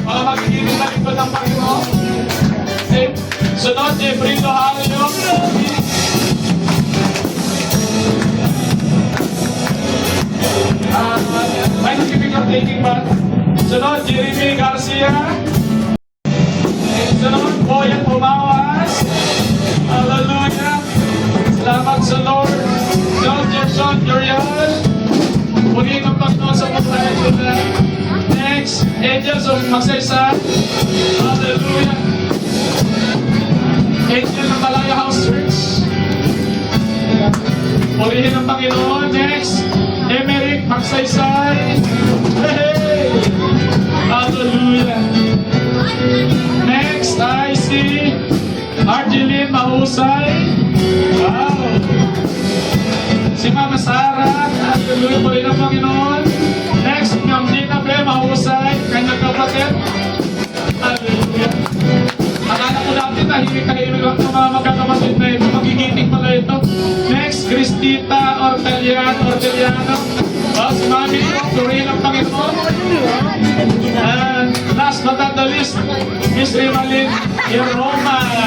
Mga magiging na lingkod ng Panginoon. Okay. Sunod, Jeffrey Lohario. May nagkibig ng taking back. Sunod, Jeremy Garcia. Sunod, Boyan Pumawas. Hallelujah. Salamat sa Lord. John Jefferson Durian. Muli ng Panginoon sa pagkakas na. Next, Angels of Magsaysay. Hallelujah. Angel ng Malaya House Church. Pulihin ng Panginoon. Next, Emerick Magsaysay. Hey! Hallelujah. Next, I see Argeline Mahusay. Wow! Si Mama Sarah. Hallelujah. Pulihin ng Panginoon. Next, Ma'am Gina Be Mahusay. Kanyang kapatid. Hallelujah. Akala ko natin tahimik-tahimik lang ng mga magkakapatid na ito. Magigiting pala ito. Next, Cristita Orteliano. Si Mami Turin ng Panginoon. And last but not the least, Miss Rimalyn Roman.